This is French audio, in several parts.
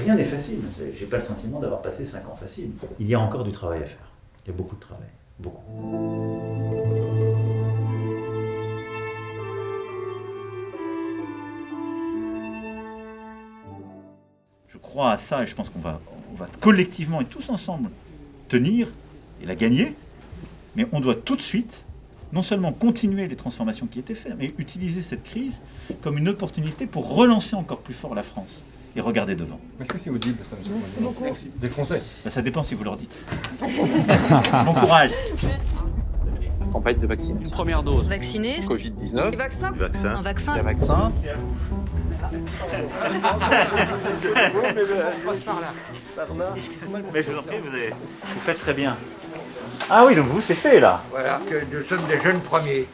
rien n'est facile. J'ai pas le sentiment d'avoir passé 5 ans faciles. Il y a encore du travail à faire. Il y a beaucoup de travail. Beaucoup. Je crois à ça et je pense qu'on va collectivement et tous ensemble tenir et la gagner. Mais on doit tout de suite non seulement continuer les transformations qui étaient faites, mais utiliser cette crise comme une opportunité pour relancer encore plus fort la France et regarder devant. Est-ce que c'est audible ça, monsieur le Président ? Merci. Des Français. Ben, ça dépend si vous leur dites. Bon courage. Campagne de vaccination. Une première dose. Vacciné. Covid-19. Vaccin. Vaccin. Un vaccin. Les vaccins. Mais je vous en prie, vous faites très bien. Ah oui, donc vous, c'est fait là. Voilà, que nous sommes des jeunes premiers.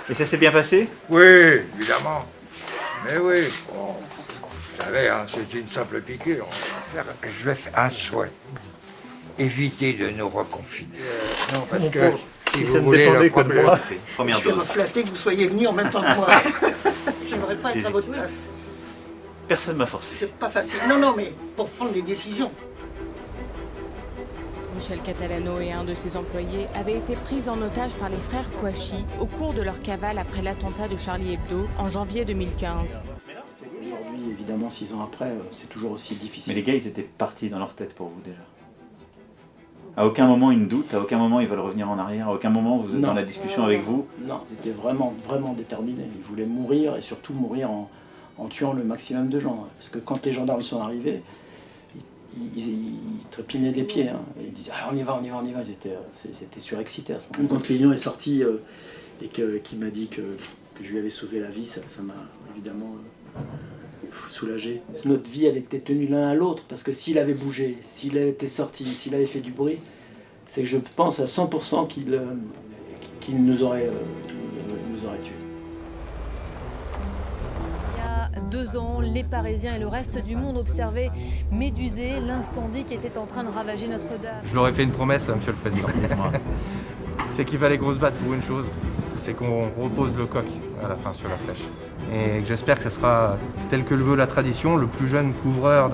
Et ça s'est bien passé? Oui, évidemment. Mais oui, bon, vous savez, hein, c'est une simple piqûre. Je vais faire un souhait. Éviter de nous reconfiner. Non, parce que si ça vous ne voulez dépendait le que de problème... moi. Première Je suis dose. flatté que vous soyez venu en même temps que moi. J'aimerais pas être à votre place. Personne m'a forcé. C'est pas facile. Non, mais pour prendre des décisions. Michel Catalano et un de ses employés avaient été pris en otage par les frères Kouachi au cours de leur cavale après l'attentat de Charlie Hebdo en janvier 2015. Aujourd'hui, évidemment, 6 ans après, c'est toujours aussi difficile. Mais les gars, ils étaient partis dans leur tête pour vous déjà. À aucun moment ils ne doutent, à aucun moment ils veulent revenir en arrière, à aucun moment vous êtes dans la discussion avec vous. Non, ils étaient vraiment, vraiment déterminés. Ils voulaient mourir et surtout mourir en tuant le maximum de gens. Parce que quand les gendarmes sont arrivés, ils trépignaient des pieds. Hein, et ils disaient ah, on y va. C'était surexcité à ce moment-là. Quand Lilian est sorti et qu'il m'a dit que je lui avais sauvé la vie, ça m'a évidemment soulagé. Notre vie, elle était tenue l'un à l'autre, parce que s'il avait bougé, s'il était sorti, s'il avait fait du bruit, c'est que je pense à 100% qu'il nous aurait tués. Il y a 2 ans, les Parisiens et le reste du monde observaient Médusée, l'incendie qui était en train de ravager Notre-Dame. Je leur ai fait une promesse, monsieur le Président. C'est qu'il fallait qu'on se batte pour une chose, c'est qu'on repose le coq à la fin sur la flèche. Et j'espère que ça sera, tel que le veut la tradition, le plus jeune couvreur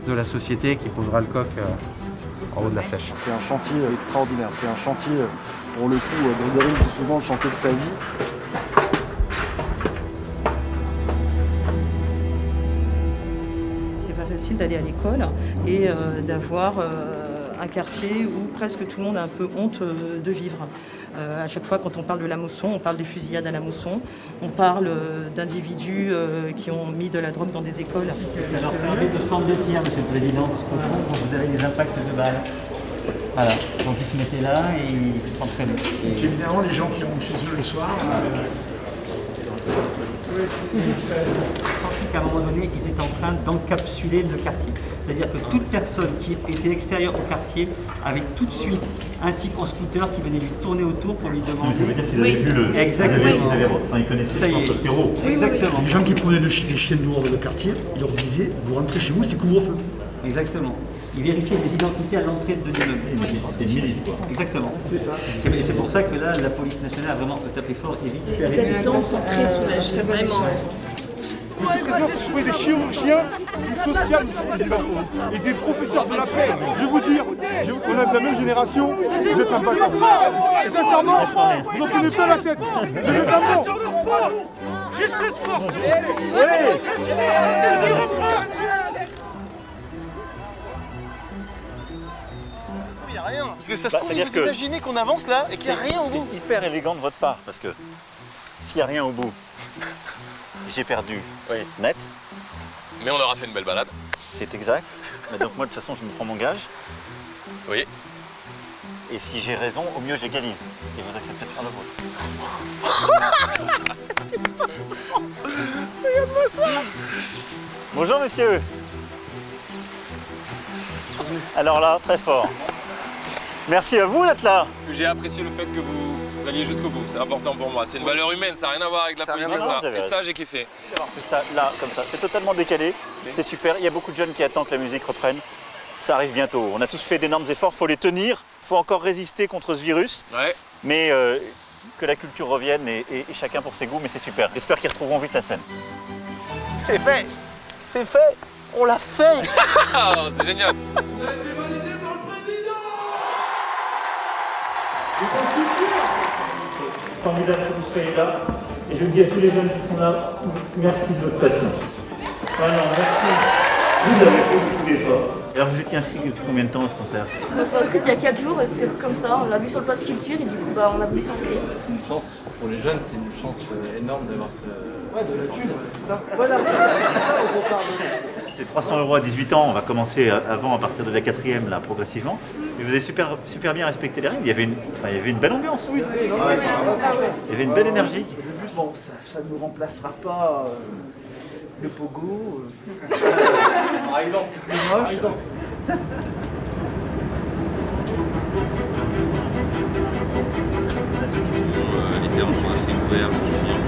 de la société qui posera le coq en haut de la flèche. C'est un chantier extraordinaire, c'est un chantier, pour le coup, Grégory dit souvent le chantier de sa vie. C'est pas facile d'aller à l'école et d'avoir un quartier où presque tout le monde a un peu honte de vivre. À chaque fois, quand on parle de la Mosson, on parle des fusillades à la Mosson, on parle d'individus qui ont mis de la drogue dans des écoles. Ça leur servait de stand de tir, monsieur le Président, parce qu'au fond, quand vous avez des impacts de balles. Voilà, donc ils se mettaient là et ils s'entraînaient. J'aime bien les gens qui rentrent chez eux le soir. Qu'à un moment donné, ils étaient en train d'encapsuler le quartier. C'est-à-dire que toute personne qui était extérieure au quartier avait tout de suite un type en scooter qui venait lui tourner autour pour lui demander. Ça veut dire qu'ils avaient vu le. Exactement. Ils connaissaient, je pense, le terreau. Exactement. Les gens qui prenaient les chiens noirs dans le quartier, ils leur disaient vous rentrez chez vous, c'est couvre-feu. Exactement. Ils vérifiaient les identités à l'entrée de l'immeuble. C'était une milice, quoi. Exactement. C'est ça. C'est pour ça que là, la police nationale a vraiment tapé fort et vite. Les habitants sont très soulagés, vraiment. Monsieur le Président, vous trouvez des chirurgiens, du social et des professeurs de la paix. Je vais vous dire, on a de la même génération, vous êtes un bâtard. Et sincèrement, vous n'en prenez pas la tête. Vous êtes un mort. Juste le sport. Il n'y a rien. Parce que ça se trouve, vous imaginez qu'on avance là et qu'il n'y a rien au bout. C'est hyper élégant de votre part, parce que s'il n'y a rien au bout, j'ai perdu net. Mais on aura fait une belle balade. C'est exact. Mais donc moi, de toute façon, je me prends mon gage. Oui. Et si j'ai raison, au mieux, j'égalise. Et vous acceptez de faire le vôtre. Regarde-moi ça. Bonjour, monsieur. Alors là, très fort. Merci à vous d'être là. J'ai apprécié le fait que vous alliez jusqu'au bout, c'est important pour moi. C'est une valeur humaine, ça n'a rien à voir avec la politique, ça. Et ça, j'ai kiffé. C'est ça, là, comme ça. C'est totalement décalé. C'est super. Il y a beaucoup de jeunes qui attendent que la musique reprenne. Ça arrive bientôt. On a tous fait d'énormes efforts. Il faut les tenir. Il faut encore résister contre ce virus. Ouais. Mais que la culture revienne et chacun pour ses goûts. Mais c'est super. J'espère qu'ils retrouveront vite la scène. C'est fait. C'est fait. On l'a fait. C'est génial. Formidable que vous soyez là. Et je dis à tous les jeunes qui sont là, merci de votre patience. Vraiment, merci. Vous avez fait beaucoup d'efforts. Alors vous étiez inscrit depuis combien de temps à ce concert? On s'est inscrit il y a 4 jours et c'est comme ça, on l'a vu sur le pass culture et du coup on a voulu s'inscrire. C'est une chance, pour les jeunes, c'est une chance énorme d'avoir ce... Ouais, de la thune, c'est ça. Voilà, c'est 300 € à 18 ans, on va commencer avant à partir de la 4e là progressivement. Mais vous avez super bien respecté les règles, il y avait une belle ambiance. Oui, il y avait une belle énergie. Bon, ça ne nous remplacera pas le pogo. Par exemple. Le moche. Les termes sont assez ouverts, je me souviens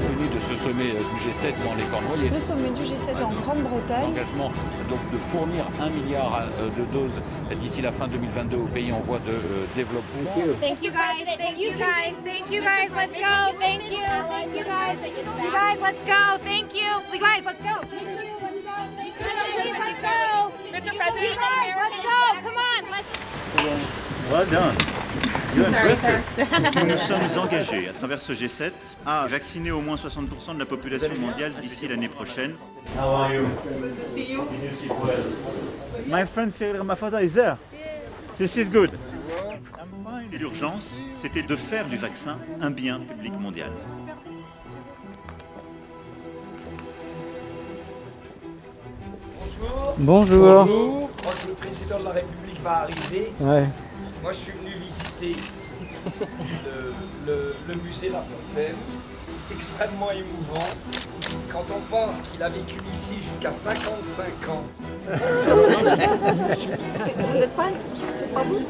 Venu de ce sommet du G7 dans les Cornouailles. Le sommet du G7 en Grande-Bretagne. L'engagement donc de fournir 1 milliard de doses d'ici la fin 2022 aux pays en voie de développement. Thank you guys, thank you guys, thank you guys, let's go, thank you, thank you guys, you guys, let's go, thank you, you guys, let's go, thank you, let's go, Mr. President, you guys, let's go, come on, let's. Well done. You're impressive. Nous nous sommes engagés à travers ce G7 à vacciner au moins 60% de la population mondiale d'ici l'année prochaine. How are you? Good to see you. My friend Cyril Ramaphosa is there. This is good. Et l'urgence, c'était de faire du vaccin un bien public mondial. Bonjour. Bonjour. Je crois que le président de la République va arriver. Ouais. Moi, je suis venu visiter le musée La Fontaine. C'est extrêmement émouvant. Quand on pense qu'il a vécu ici jusqu'à 55 ans. Vous êtes pas... C'est pas vous?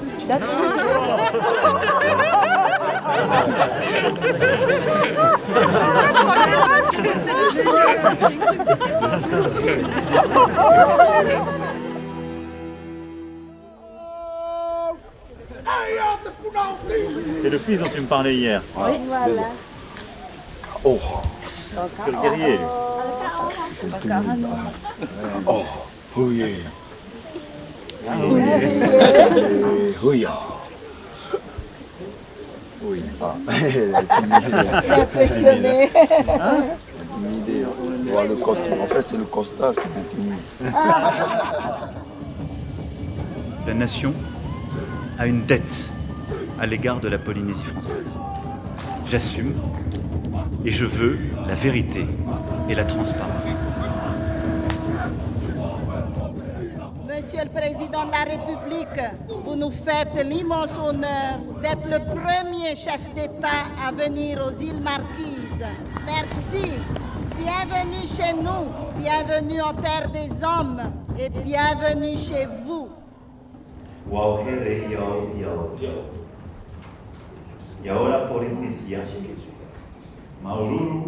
C'est le fils dont tu me parlais hier. Oui, voilà. Oh, quel guerrier lui. Oh, oui. Oui. Oui. Oui. Il est impressionné. Intimidé. Le constat. En fait, c'est le constat qui m'intimide. La nation a une dette à l'égard de la Polynésie française. J'assume et je veux la vérité et la transparence. Monsieur le Président de la République, vous nous faites l'immense honneur d'être le premier chef d'État à venir aux îles Marquises. Merci. Bienvenue chez nous, bienvenue en terre des hommes et bienvenue chez vous. Yaola Polynesia, Maururu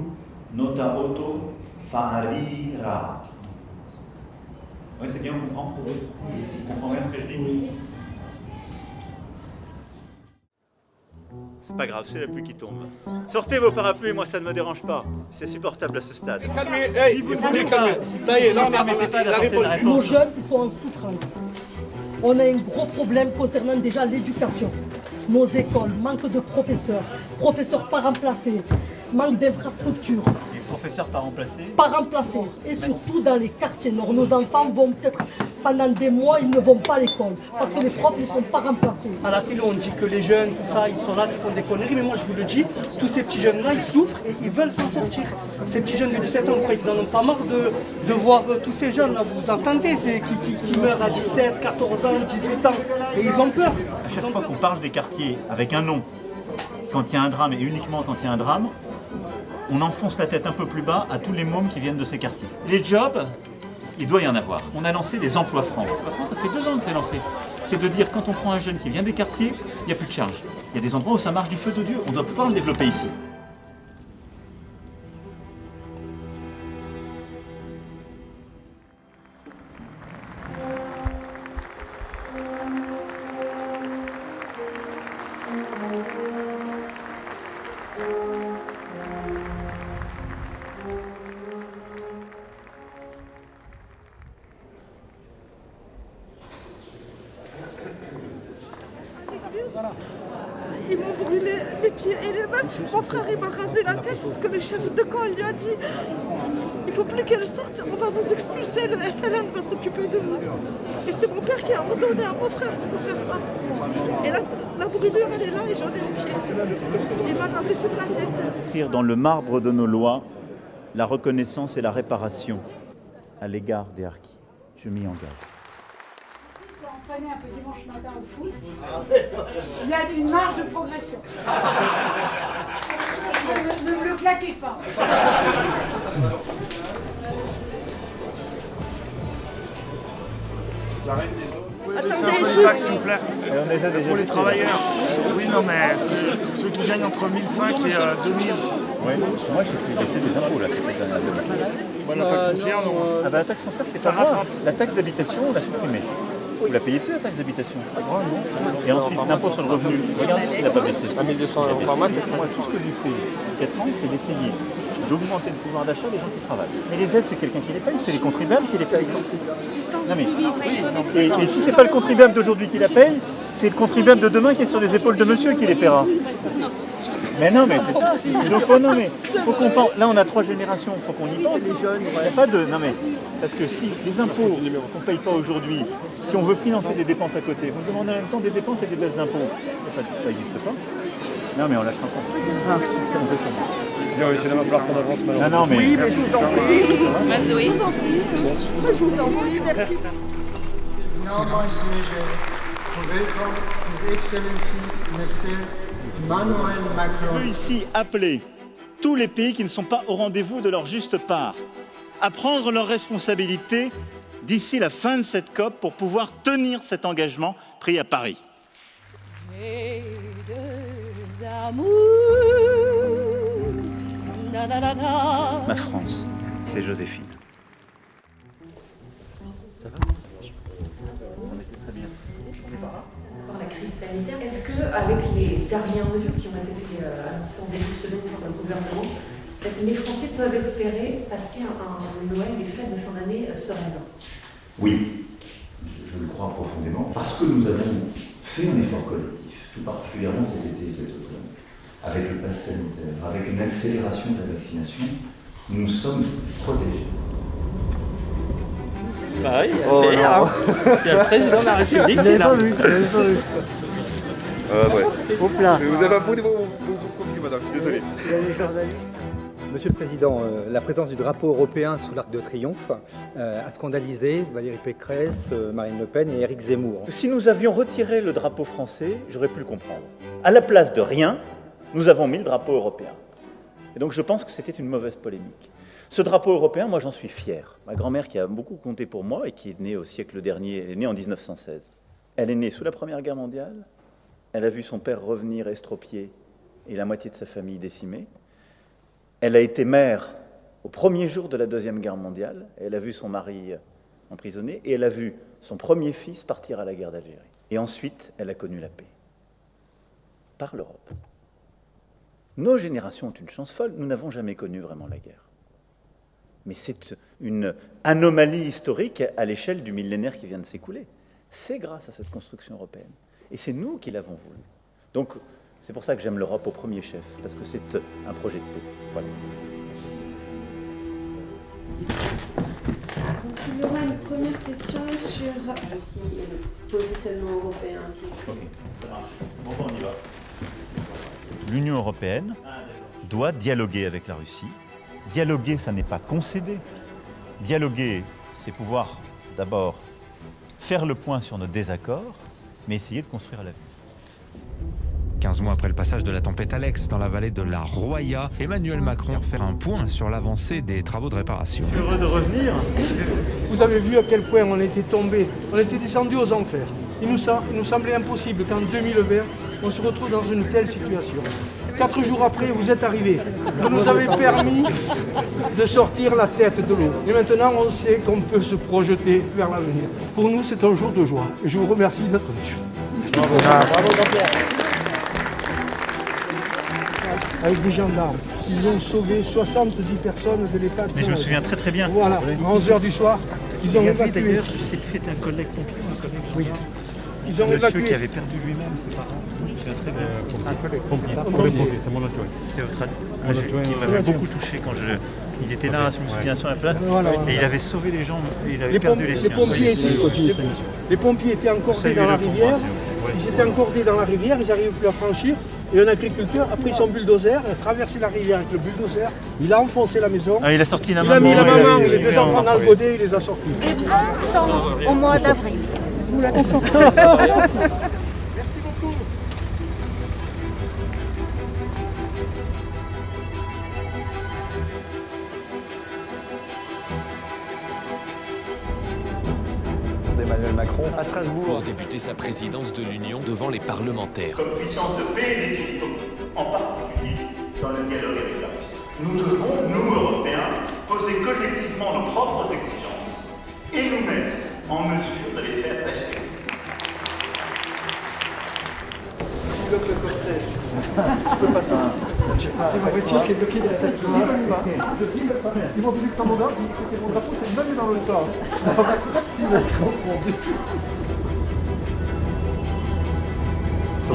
Nota Oto Farira. Oui, c'est bien, on comprend. On comprend bien ce que je dis. C'est pas grave, c'est la pluie qui tombe. Sortez vos parapluies, moi ça ne me dérange pas. C'est supportable à ce stade. Calmez, hey, vous devez calmer. Ça y est, là on a répondu. Nos jeunes, ils sont en souffrance. On a un gros problème concernant déjà l'éducation. Nos écoles, manque de professeurs, professeurs pas remplacés, manque d'infrastructures. Les professeurs pas remplacés? Pas remplacés. Et surtout dans les quartiers nord. Nos enfants vont peut-être, pendant des mois, ils ne vont pas à l'école. Parce que les profs ne sont pas remplacés. À la télé, on dit que les jeunes, tout ça, ils sont là, qui font des conneries. Mais moi, je vous le dis, tous ces petits jeunes-là, ils souffrent et ils veulent s'en sortir. Ces petits jeunes de 17 ans, ils en ont pas marre de voir tous ces jeunes-là. Vous entendez, qui meurent à 17, 14 ans, 18 ans. Et ils ont peur. À chaque fois qu'on parle des quartiers avec un nom, quand il y a un drame et uniquement quand il y a un drame, on enfonce la tête un peu plus bas à tous les mômes qui viennent de ces quartiers. Les jobs, il doit y en avoir. On a lancé les emplois francs. Les emplois francs, ça fait 2 ans que c'est lancé. C'est de dire, quand on prend un jeune qui vient des quartiers, il n'y a plus de charge. Il y a des endroits où ça marche du feu de Dieu. On doit pouvoir le développer ici. les pieds et les mains. Mon frère, il m'a rasé la tête parce que le chef de camp lui a dit il ne faut plus qu'elle sorte, on va vous expulser, le FLN va s'occuper de vous. Et c'est mon père qui a ordonné à mon frère de faire ça. Et la brûlure, elle est là et j'en ai les pieds. Il m'a rasé toute la tête. Inscrire dans le marbre de nos lois la reconnaissance et la réparation à l'égard des harkis. Je m'y engage. On prenait un peu dimanche matin au foot. Il y a une marge de progression. Ne me le claquez pas. J'arrête les autres. Vous pouvez baisser un peu les taxes, s'il vous plaît. Pour les travailleurs. Oui, non, mais ceux qui gagnent entre 1005 et 2000. Oui, moi j'ai fait baisser des impôts là, cette année. La taxe foncière, non. Ah bah, la taxe foncière, c'est Ça pas grave. rattrape. La taxe d'habitation, on l'a supprimée. Vous la payez plus, la taxe d'habitation. Et ensuite, l'impôt sur le revenu, regardez s'il n'a pas baissé. À 1200 euros par mois, c'est moi, tout ce que j'ai fait depuis 4 ans, c'est d'essayer d'augmenter le pouvoir d'achat des gens qui travaillent. Mais les aides, c'est quelqu'un qui les paye, c'est les contribuables qui les payent. Non mais, et si c'est pas le contribuable d'aujourd'hui qui la paye, c'est le contribuable de demain qui est sur les épaules de monsieur qui les paiera. Mais non, mais c'est ça. Donc, non, mais faut qu'on pense. Là, on a 3 générations, il faut qu'on y pense. Les jeunes, il n'y a pas de. Non, mais. Parce que si les impôts qu'on ne paye pas aujourd'hui, si on veut financer des dépenses à côté, vous demandez en même temps des dépenses et des baisses d'impôts. Ça n'existe pas. Non, mais on lâchera pas. On peut faire. C'est là, il va falloir qu'on avance maintenant. Non, mais. Oui, mais je vous en prie. Vas-y. Je vous en prie. Je vous en prie, merci. Now my pleasure to welcome His Excellency Mr. Emmanuel Macron. Je veux ici appeler tous les pays qui ne sont pas au rendez-vous de leur juste part à prendre leurs responsabilités d'ici la fin de cette COP pour pouvoir tenir cet engagement pris à Paris. Ma France, c'est Joséphine. Ça va ? La crise sanitaire, est-ce qu'avec les dernières mesures qui ont été annoncées en début de semaine par le gouvernement, les Français peuvent espérer passer un Noël, les fêtes de fin d'année sereinement? Oui, je le crois profondément, parce que nous avons fait un effort collectif, tout particulièrement cet été et cet automne, avec le pass sanitaire, avec une accélération de la vaccination, nous sommes protégés. Pareil, il y a le président de la République qui est là. Au plat. Vous avez un peu de vos profils, madame, je suis désolé. Monsieur le Président, la présence du drapeau européen sous l'Arc de Triomphe a scandalisé Valérie Pécresse, Marine Le Pen et Éric Zemmour. Si nous avions retiré le drapeau français, j'aurais pu le comprendre. À la place de rien, nous avons mis le drapeau européen. Et donc je pense que c'était une mauvaise polémique. Ce drapeau européen, moi j'en suis fier. Ma grand-mère qui a beaucoup compté pour moi et qui est née au siècle dernier, elle est née en 1916. Elle est née sous la Première Guerre mondiale, elle a vu son père revenir estropié et la moitié de sa famille décimée. Elle a été mère au premier jour de la Deuxième Guerre mondiale, elle a vu son mari emprisonné et elle a vu son premier fils partir à la guerre d'Algérie. Et ensuite, elle a connu la paix. Par l'Europe. Nos générations ont une chance folle, nous n'avons jamais connu vraiment la guerre. Mais c'est une anomalie historique à l'échelle du millénaire qui vient de s'écouler. C'est grâce à cette construction européenne. Et c'est nous qui l'avons voulu. Donc, c'est pour ça que j'aime l'Europe au premier chef, parce que c'est un projet de paix. Voilà. Donc, il y aura une première question sur aussi le positionnement européen. Ok, ça marche. Bon, on y va. L'Union européenne doit dialoguer avec la Russie. Dialoguer, ça n'est pas concéder. Dialoguer, c'est pouvoir d'abord faire le point sur nos désaccords, mais essayer de construire l'avenir. 15 mois après le passage de la tempête Alex dans la vallée de la Roya, Emmanuel Macron va faire un point sur l'avancée des travaux de réparation. Heureux de revenir. Vous avez vu à quel point on était tombé, on était descendu aux enfers. Il nous semblait impossible qu'en 2020, on se retrouve dans une telle situation. 4 jours après, vous êtes arrivés. Vous nous avez permis de sortir la tête de l'eau. Et maintenant, on sait qu'on peut se projeter vers l'avenir. Pour nous, c'est un jour de joie. Et je vous remercie d'être venus. Bravo, bravo Jean-Pierre. Avec des gendarmes. Ils ont sauvé 70 personnes de l'état de Mais je me souviens très très bien. Voilà, à 11h du soir, ils ont évacué. D'ailleurs, j'ai fait un collègue pompier, un collègue. Oui. Ils ont Monsieur évacué. qui avait perdu lui-même ses parents. C'est un très bien. C'est mon adjoint. C'est votre adjoint qui m'avait beaucoup touché quand il était là, je me souviens, sur la plate, et il avait sauvé les gens, et il avait perdu les siens. Les pompiers étaient encordés dans la rivière, ils étaient encordés dans la rivière, ils n'arrivaient plus à franchir, et un agriculteur a pris son bulldozer, a traversé la rivière avec le bulldozer, il a enfoncé la maison, il a sorti la il maman, a mis la maman et les deux enfants dans le godet, il les a sortis. Et bon chance au mois d'avril. d'Emmanuel Macron à Strasbourg. Pour débuter sa présidence de l'Union devant les parlementaires. Comme puissance de paix et d'équilibre, en particulier dans le dialogue avec la Russie. Nous devons, nous Européens, poser collectivement nos propres exigences et nous mettre en mesure de les faire respecter. Je peux pas ça. J'ai ma voiture qui est bloquée derrière la tête. Je filme pas. Ils m'ont dit Luxembourg, c'est mon drapeau, c'est même dans l'autre sens. On va trop petit confondu.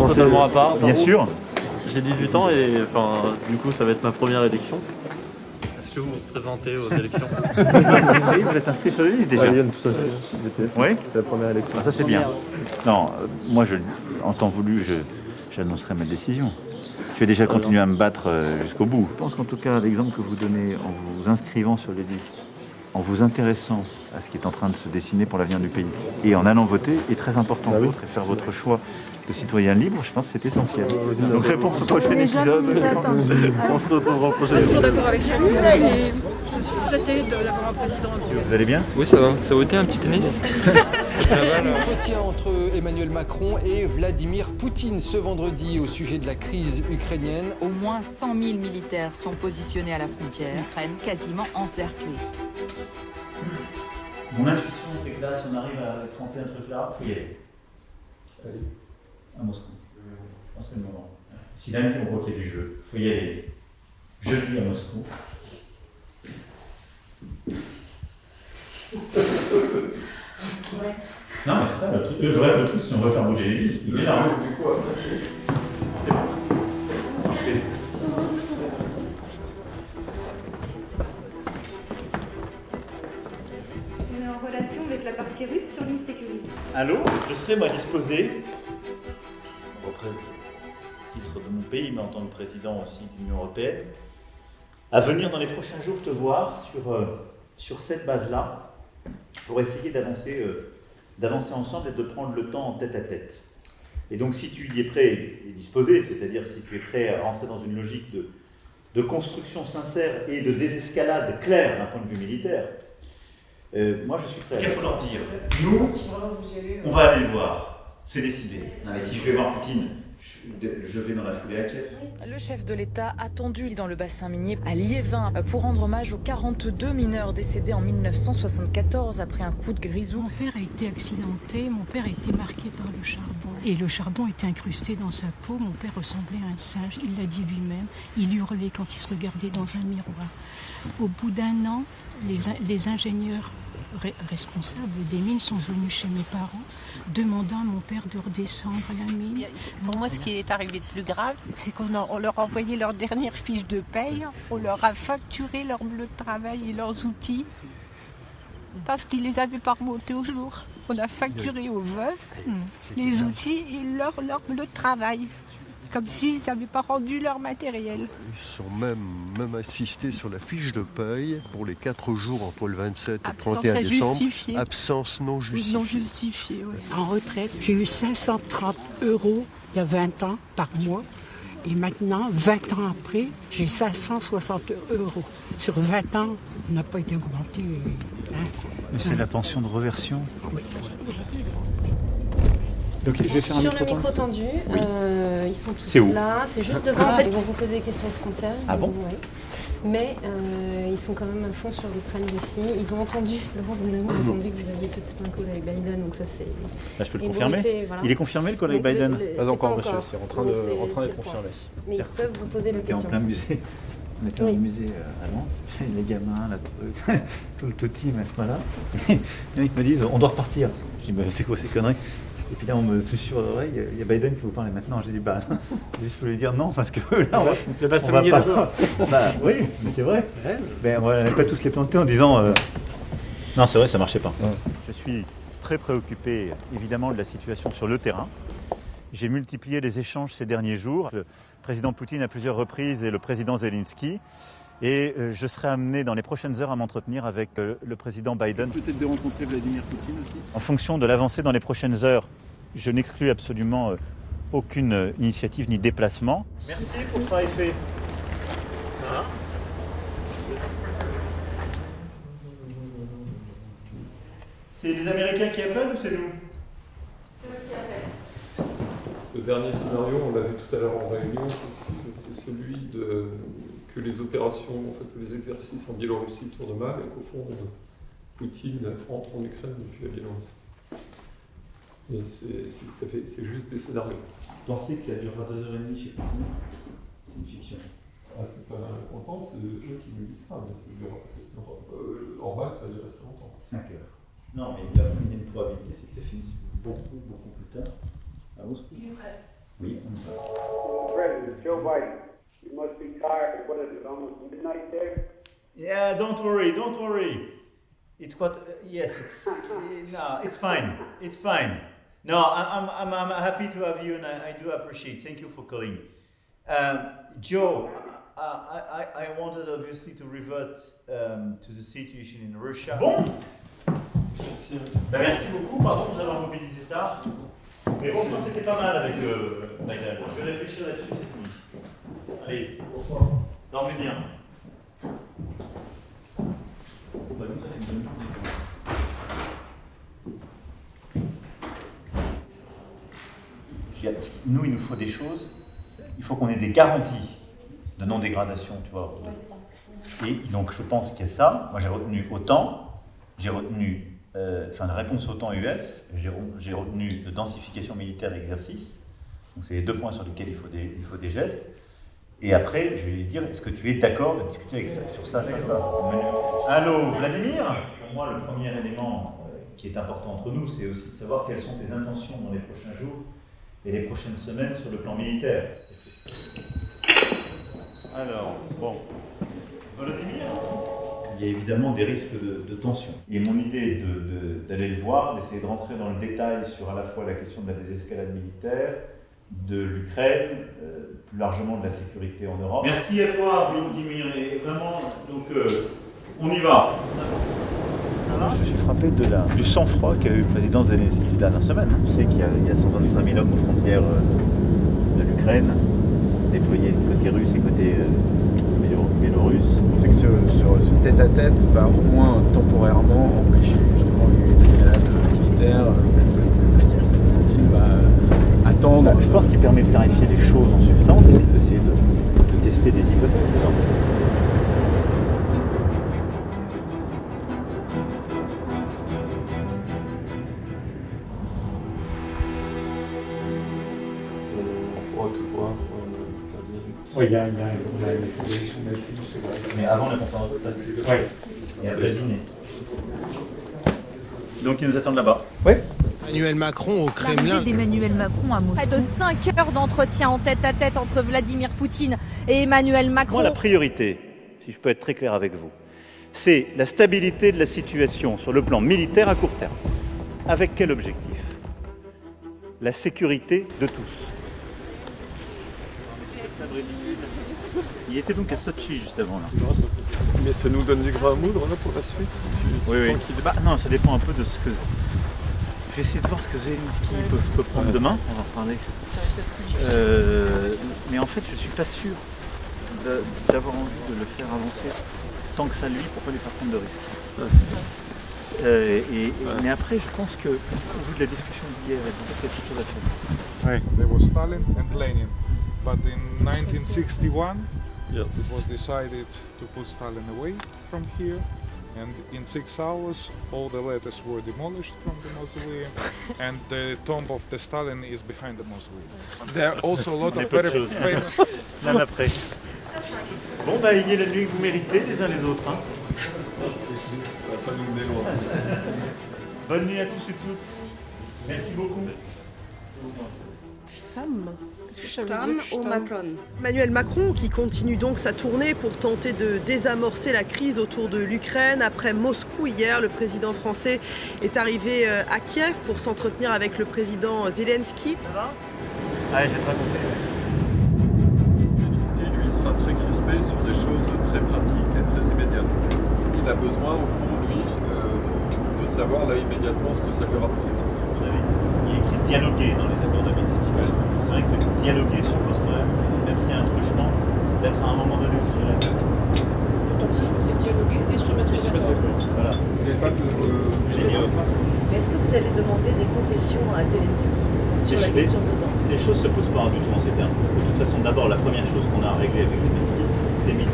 Totalement à part. Bien sûr. J'ai 18 ans et enfin, du coup ça va être ma première élection. Est-ce que vous vous présentez aux élections? Oui, vous êtes inscrit sur les listes déjà. Tout ça, oui, c'est la première élection. Ah, ça c'est bien. Non, moi en temps voulu, j'annoncerai ma décision. Je vais déjà continuer à me battre jusqu'au bout. Je pense qu'en tout cas, l'exemple que vous donnez en vous inscrivant sur les listes, en vous intéressant à ce qui est en train de se dessiner pour l'avenir du pays et en allant voter est très important pour vous et faire votre choix de citoyen libre, je pense que c'est essentiel. Donc réponse au prochain épisode. On se retrouvera au prochain épisode. Je suis épisode. d'accord avec Charlie et je suis flattée d'avoir un président. Vous allez bien? Oui, ça va. Ça va été un petit tennis. Entretien entre Emmanuel Macron et Vladimir Poutine ce vendredi au sujet de la crise ukrainienne. Au moins 100 000 militaires sont positionnés à la frontière. L'Ukraine quasiment encerclée. Mon intuition, c'est que là, si on arrive à 31 trucs là, il faut y aller. À Moscou. Je pense que c'est le moment. Si lundi on voit qu'il y a du jeu, il faut y aller. Jeudi à Moscou. Non, mais c'est ça le truc. Le truc, si on veut faire bouger les lignes, il est là. On est en relation avec la partie russe sur l'insécurité. Allô, je serai moi disposé, auprès du titre de mon pays, mais en tant que président aussi de l'Union européenne, à venir dans les prochains jours te voir sur cette base-là, pour essayer d'avancer ensemble et de prendre le temps en tête à tête. Et donc si tu y es prêt et disposé, c'est-à-dire si tu es prêt à rentrer dans une logique de construction sincère et de désescalade claire d'un point de vue militaire, moi je suis prêt. Qu'est-ce qu'il faut leur dire? Nous, on va aller le voir, c'est décidé. Non mais si je vais voir Poutine, je vais dans la foulée à Kiev. Le chef de l'État attendu dans le bassin minier à Liévin pour rendre hommage aux 42 mineurs décédés en 1974 après un coup de grisou. Mon père a été accidenté, mon père a été marqué par le charbon. Et le charbon était incrusté dans sa peau, mon père ressemblait à un singe, il l'a dit lui-même. Il hurlait quand il se regardait dans un miroir. Au bout d'un an, les ingénieurs responsables des mines sont venus chez mes parents, demandant à mon père de redescendre à la mine. Pour moi, ce qui est arrivé de plus grave, c'est qu'on leur a envoyé leur dernière fiche de paye, on leur a facturé leur bleu de travail et leurs outils, parce qu'ils ne les avaient pas remontés au jour. On a facturé aux veuves les outils et leur bleu de travail, comme s'ils n'avaient pas rendu leur matériel. Ils sont même insistés sur la fiche de paye pour les 4 jours entre le 27 et le 31 décembre. Justifié. Absence non justifiée. Non justifiée, oui. En retraite, j'ai eu 530 € il y a 20 ans par mois. Et maintenant, 20 ans après, j'ai 560 €. Sur 20 ans, on n'a pas été augmenté. Mais c'est la pension de reversion. Oui. Ok, je vais faire sur le micro tendu, oui. Ils sont tous là, c'est juste devant, en fait, ils vont vous poser des questions de frontières. Ah bon? Oui. Mais ils sont quand même à fond sur l'Ukraine aussi. Ils ont entendu, Laurent, vous avez entendu que vous aviez peut-être un call avec Biden, donc ça c'est... Là, je peux le confirmer. Voilà. Il est confirmé le call avec Biden? Pas encore, monsieur, c'est en train d'être confirmé. Mais ils peuvent vous poser la question. On était en plein musée. On était au musée à Lens, les gamins, la truc, tout le team à ce moment-là. Et ils me disent, on doit repartir. Je dis, bah, c'est quoi ces conneries? Et puis là, on me susurre à l'oreille, il y a Biden qui vous parle maintenant. J'ai dit, bah, juste faut lui dire non, parce que là, on va, le on va pas. Bah oui, mais c'est vrai. Ouais. Mais on va pas tous les planter en disant. Non, c'est vrai, ça marchait pas. Je suis très préoccupé, évidemment, de la situation sur le terrain. J'ai multiplié les échanges ces derniers jours. Le président Poutine à plusieurs reprises et le président Zelensky. Et je serai amené dans les prochaines heures à m'entretenir avec le président Biden. Peut-être de rencontrer Vladimir Poutine aussi. En fonction de l'avancée dans les prochaines heures, je n'exclus absolument aucune initiative ni déplacement. Merci pour le travail fait. C'est les Américains qui appellent ou c'est nous? C'est eux qui appellent. Le dernier scénario, on l'a vu tout à l'heure en réunion, c'est celui que les opérations, en fait, que les exercices en Biélorussie tournent mal et qu'au fond, Poutine entre en Ukraine depuis la Biélorussie. Et c'est juste des scénarios. Vous pensez que ça durera 2h30 chez Poutine? C'est une fiction. Ah, c'est pas qu'on pense, c'est eux qui nous disent ça, mais ça durera peut-être longtemps. En bas, ça durera très longtemps. 5 heures. Non, mais il y a une probabilité, c'est que ça finisse beaucoup plus tard. À Moscou. Oui, on est prêt. President Joe Biden, you must be tired. What is it, almost midnight there? Yeah, don't worry. It's what? Yes, it's no, it's fine. It's fine. No, I'm happy to have you, and I do appreciate. Thank you for calling, Joe. I wanted obviously to revert to the situation in Russia. Bon. Merci. Merci beaucoup. Pardon de vous avoir mobilisé tard. Mais bon, je pense que c'était pas mal avec Biden. Je vais réfléchir là-dessus cette nuit. Allez, bonsoir. Dormez bien. Bah, nous, ça fait une bonne journée. Nous, il nous faut des choses. Il faut qu'on ait des garanties de non-dégradation, tu vois. Et donc, je pense qu'il y a ça. Moi, j'ai retenu OTAN. J'ai retenu la réponse OTAN US, j'ai retenu de densification militaire et exercice. Donc c'est les 2 points sur lesquels il faut des gestes. Et après, je vais lui dire, est-ce que tu es d'accord de discuter avec ça, sur ça. Allô, Vladimir? Pour moi, le premier élément qui est important entre nous, c'est aussi de savoir quelles sont tes intentions dans les prochains jours et les prochaines semaines sur le plan militaire. Alors, bon, Vladimir, il y a évidemment des risques de tension. Et mon idée est d'aller le voir, d'essayer de rentrer dans le détail sur à la fois la question de la désescalade militaire, de l'Ukraine, plus largement de la sécurité en Europe. Merci à toi, Vladimir, et vraiment, donc on y va. Je suis frappé du sang-froid qu'a eu le président Zelensky ces dernières semaines. On sait qu'il y a 125 000 hommes aux frontières de l'Ukraine, déployés côté russe et côté biélorusse. C'est que ce tête-à-tête va au moins temporairement empêcher justement une escalade militaire. Poutine va attendre. Je pense qu'il permet de clarifier les choses en substance et d'essayer de tester des hypothèses. Oui, il y a mais avant la conférence de presse. Oui. Et après le dîner. Donc ils nous attendent là-bas. Oui. Emmanuel Macron au Kremlin. L'arrivée d'Emmanuel Macron à Moscou. Près de 5 heures d'entretien en tête-à-tête entre Vladimir Poutine et Emmanuel Macron. Moi, la priorité, si je peux être très clair avec vous, c'est la stabilité de la situation sur le plan militaire à court terme. Avec quel objectif? La sécurité de tous. Il était donc à Sochi juste avant là. Mais ça nous donne du grain à moudre là, pour la suite. Oui. Bah, non, ça dépend un peu de ce que. Je vais essayer de voir ce que Zelensky peut prendre demain, on va en reparler. Mais en fait, je suis pas sûr d'avoir envie de le faire avancer tant que ça lui pour pas lui faire prendre de risques. Mais après, je pense qu'au vu de la discussion d'hier, il y a peut-être quelque chose à faire. There was Stalin and Lenin, but in 1961 it was decided to put Stalin away from here, and in 6 hours all the letters were demolished from the mausoleum, and the tomb of the Stalin is behind the mausoleum. There are also a lot of very famous... Même après. Bon, bah, ayez la nuit que vous méritez les uns les autres. Hein. Pas nous mener loin. Bonne nuit à tous et toutes. Merci beaucoup. Stamm ou Macron. Emmanuel Macron qui continue donc sa tournée pour tenter de désamorcer la crise autour de l'Ukraine. Après Moscou hier, le président français est arrivé à Kiev pour s'entretenir avec le président Zelensky. Ça va ? Ouais, j'ai pas compris. Zelensky, lui, sera très crispé sur des choses très pratiques et très immédiates. Il a besoin, au fond, lui, de savoir là immédiatement ce que ça lui rapporte. Il est écrit dialoguer dans les accords de Minsk. C'est vrai que dialoguer suppose quand même s'il y a un truchement, d'être à un moment donné au tiré. Donc c'est dialoguer et se mettre d'accord. Voilà. Mais est-ce que vous allez demander des concessions à Zelensky sur la question de l'OTAN? Les choses ne se posent pas du tout dans ces termes. De toute façon, d'abord, la première chose qu'on a à régler avec Zelensky, c'est Minsk.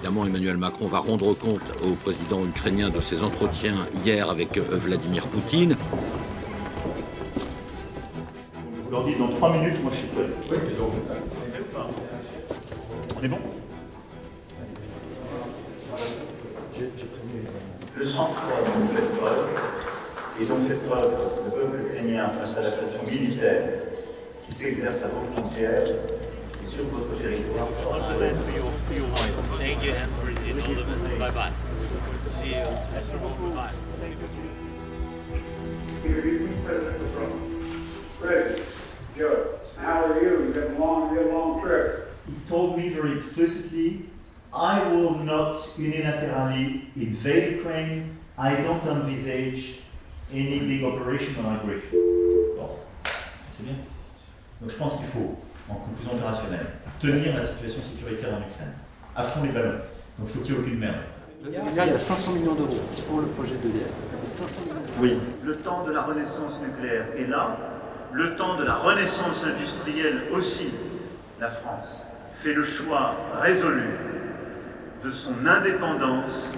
Évidemment, Emmanuel Macron va rendre compte au président ukrainien de ses entretiens hier avec Vladimir Poutine. Vous leur dites dans 3 minutes, moi je suis prêt. Oui, on est bon? Le sang-froid dont vous faites preuve, et dont fait preuve le peuple ukrainien face à la pression militaire qui s'exerce à vos frontières et sur votre territoire fort à l'est. Thank you, Brigitte. Bye bye. See you. Bye. Fred, Joe, how are you? You've had a long trip. He told me very explicitly, I will not unilaterally invade Ukraine. I don't envisage any big operation on aggression. Bon, c'est bien. Donc je pense qu'il faut, en conclusion opérationnelle, tenir la situation sécuritaire en Ukraine. À fond les ballons. Donc il faut qu'il n'y ait aucune merde. Il y a 500 millions d'euros pour le projet d'EDF. Oui. Le temps de la renaissance nucléaire est là, le temps de la renaissance industrielle aussi. La France fait le choix résolu de son indépendance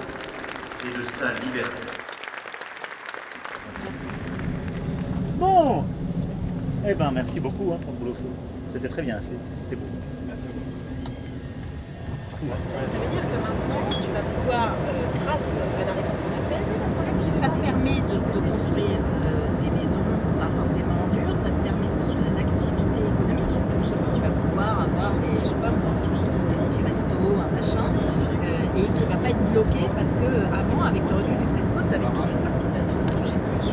et de sa liberté. Bon. Eh ben merci beaucoup pour le boulot. C'était très bien, c'était beau. Ça veut dire que maintenant, tu vas pouvoir, grâce à la réforme qu'on a faite, ça te permet de construire des maisons, pas forcément dures, ça te permet de construire des activités économiques. Tu vas pouvoir avoir, je sais pas moi, un petit resto, un machin, et qui ne va pas être bloqué parce qu'avant, avec le recul du trait de côte, tu avais toute une partie de la zone qui ne touchait plus,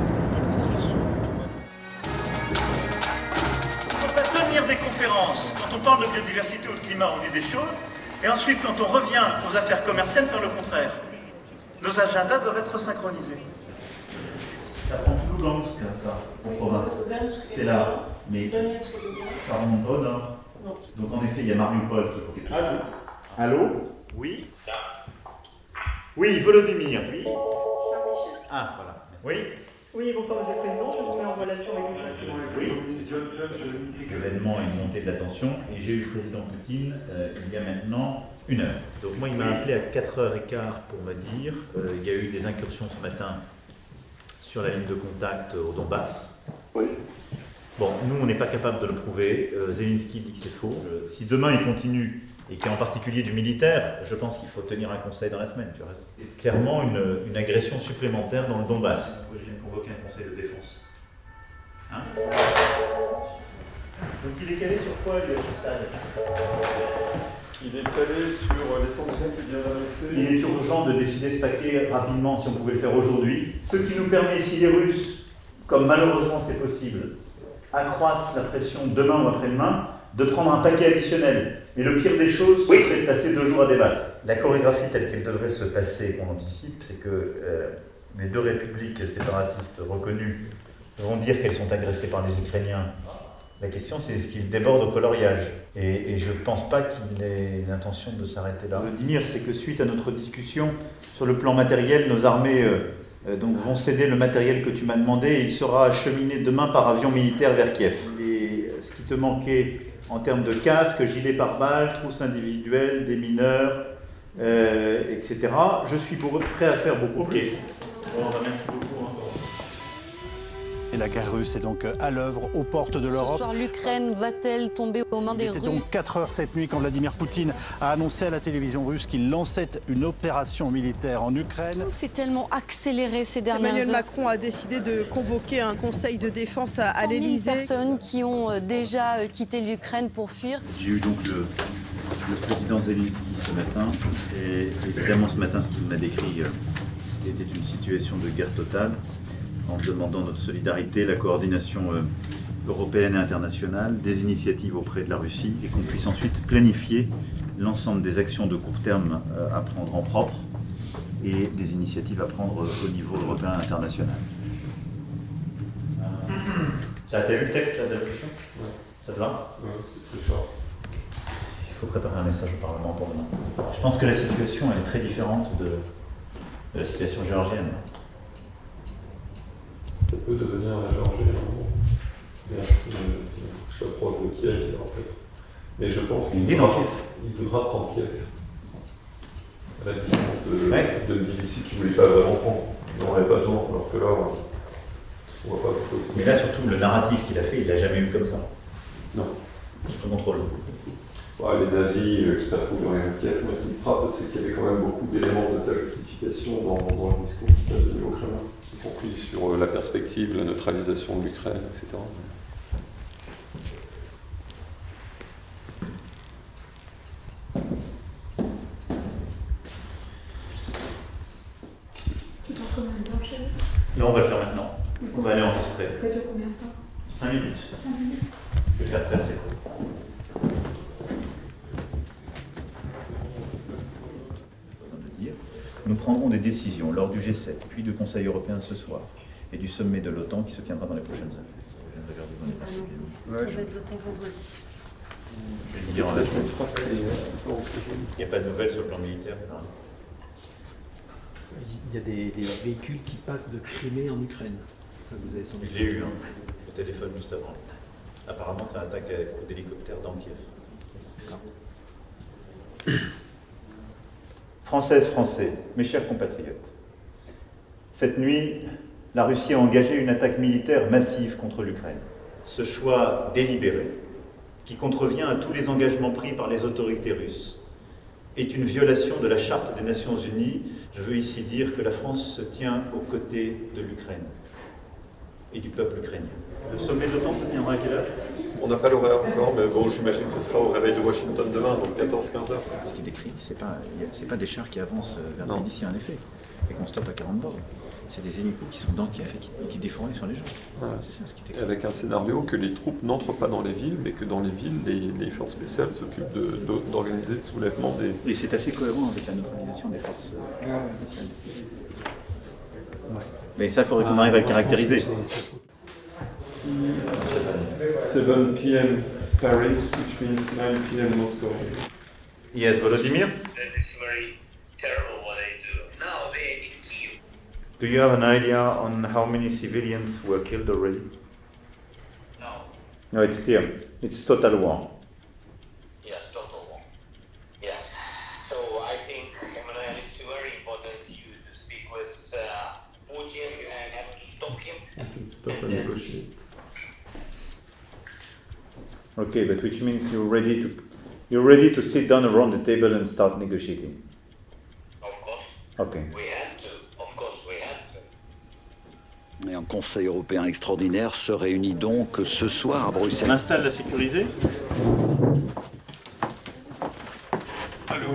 parce que c'était trop dangereux. On ne peut pas tenir des conférences. Quand on parle de biodiversité ou de climat, on dit des choses. Et ensuite, quand on revient aux affaires commerciales, faire le contraire. Nos agendas doivent être synchronisés. Ça prend tout Lugansk, ça, en province. C'est là, mais ça remonte au nord. Donc en effet, il y a Mariupol qui est occupé. Allô? Oui? Oui, Volodymyr, oui? Ah, voilà. Oui? Oui, bonsoir, Monsieur le Président. Je vous mets en relation avec vous. Oui. L'événement est une montée de la tension et j'ai eu le président Poutine il y a maintenant 1 heure. Donc moi, il m'a appelé à 4h15 pour me dire il y a eu des incursions ce matin sur la ligne de contact au Donbass. Oui. Bon, nous, on n'est pas capable de le prouver. Zelensky dit que c'est faux. Si demain il continue, et qu'il y a en particulier du militaire, je pense qu'il faut tenir un conseil dans la semaine, tu as raison. C'est clairement une agression supplémentaire dans le Donbass. Je viens de convoquer un conseil de défense. Hein? Donc il est calé sur quoi, lui, à ce stade? Il est calé sur les sanctions qu'il vient d'annoncer. Il est urgent de décider ce paquet rapidement, si on pouvait le faire aujourd'hui. Ce qui nous permet, si les Russes, comme malheureusement c'est possible, accroissent la pression demain ou après-demain, de prendre un paquet additionnel. Mais le pire des choses, serait de passer 2 jours à débattre. La chorégraphie telle qu'elle devrait se passer, qu'on anticipe, c'est que les 2 républiques séparatistes reconnues vont dire qu'elles sont agressées par les Ukrainiens. La question, c'est est-ce qu'il déborde au coloriage? Et je ne pense pas qu'il ait l'intention de s'arrêter là. Vladimir, c'est que suite à notre discussion sur le plan matériel, nos armées donc vont céder le matériel que tu m'as demandé et il sera acheminé demain par avion militaire vers Kiev. Ce qui te manquait en termes de casques, gilets pare-balles, trousses individuelles, des mineurs, etc. Je suis prêt à faire beaucoup plus. Bon, merci beaucoup. Et la guerre russe est donc à l'œuvre aux portes de l'Europe. Ce soir, l'Ukraine va-t-elle tomber aux mains des Russes ? Il était donc 4 heures cette nuit quand Vladimir Poutine a annoncé à la télévision russe qu'il lançait une opération militaire en Ukraine. Tout s'est tellement accéléré ces dernières heures. Emmanuel Macron a décidé de convoquer un conseil de défense à l'Élysée. 100 000 personnes qui ont déjà quitté l'Ukraine pour fuir. J'ai eu donc le président Zelensky ce matin, et évidemment ce matin ce qu'il m'a décrit était une situation de guerre totale, en demandant notre solidarité, la coordination européenne et internationale, des initiatives auprès de la Russie, et qu'on puisse ensuite planifier l'ensemble des actions de court terme à prendre en propre et des initiatives à prendre au niveau européen et international. T'as vu le texte là, de la question ? Ouais. Ça te va ? Ouais, c'est très short. Il faut préparer un message au Parlement pour demain. Je pense que la situation elle est très différente de la situation géorgienne. Ça peut devenir la Géorgie à un moment. C'est-à-dire que ça proche de Kiev, en fait. Mais je pense qu'il voudra prendre Kiev. À la différence de Tbilissi qui ne voulait pas vraiment prendre. Il n'en avait pas besoin, alors que là, on ne voit pas pourquoi c'est. Mais là, surtout, le narratif qu'il a fait, il ne l'a jamais eu comme ça. Non. Sous contrôle. Ouais, les nazis qui patrouillent dans les Kiev, moi ce qui me frappe, c'est qu'il y avait quand même beaucoup d'éléments de sa justification dans le discours qu'il a tenu au Kremlin, y compris sur la perspective, la neutralisation de l'Ukraine, etc. Tu dures combien de temps chez eux ? Là, on va le faire maintenant. On va aller enregistrer. Ça dure combien de temps ? 5 minutes. 5 minutes. Je vais faire très très court. Nous prendrons des décisions lors du G7, puis du Conseil européen ce soir, et du sommet de l'OTAN qui se tiendra dans les prochaines années. Je viens de regarder dans les articles. Sommet de l'OTAN vendredi. Je vais dire en la il n'y a pas de nouvelles sur le plan militaire. Il y a des véhicules qui passent de Crimée en Ukraine. Ça, vous avez sans doute. Je l'ai eu au téléphone juste avant. Apparemment, ça attaque avec d'hélicoptères dans Kiev. Françaises, Français, mes chers compatriotes, cette nuit, la Russie a engagé une attaque militaire massive contre l'Ukraine. Ce choix délibéré, qui contrevient à tous les engagements pris par les autorités russes, est une violation de la Charte des Nations Unies. Je veux ici dire que la France se tient aux côtés de l'Ukraine et du peuple ukrainien. Le sommet de l'OTAN se tiendra à quelle heure ? On n'a pas l'horaire encore, mais bon, j'imagine que ce sera au réveil de Washington demain, donc 14-15 heures. Ce qu'il décrit, c'est pas des chars qui avancent vers le Médicis, en effet, et qu'on stoppe à 40 bornes. C'est des hélicos qui sont dans Kiev et qui défouraillent sur les gens. Voilà. C'est ça ce qui décrit. Avec un scénario que les troupes n'entrent pas dans les villes, mais que dans les villes, les forces spéciales s'occupent d'organiser le soulèvement des... Et c'est assez cohérent avec la neutralisation des forces spéciales. Ouais. Mais ça, il faudrait qu'on arrive à le caractériser. 7 p.m. Paris, which means 9 p.m. Moscow. Yes, Volodymyr? It's very terrible what they do. Now they're in Kyiv. Do you have an idea on how many civilians were killed already? No. No, it's clear. It's total war. Yes, total war. Yes. So I think, Emmanuel, it's very important you to speak with Putin and to stop him. Stop and negotiate. Okay, but which means you're ready to sit down around the table and start negotiating. Of course. Okay. We have to. Of course, we have to. Et un Conseil européen extraordinaire se réunit donc ce soir à Bruxelles. On installe la sécurisée. Allô.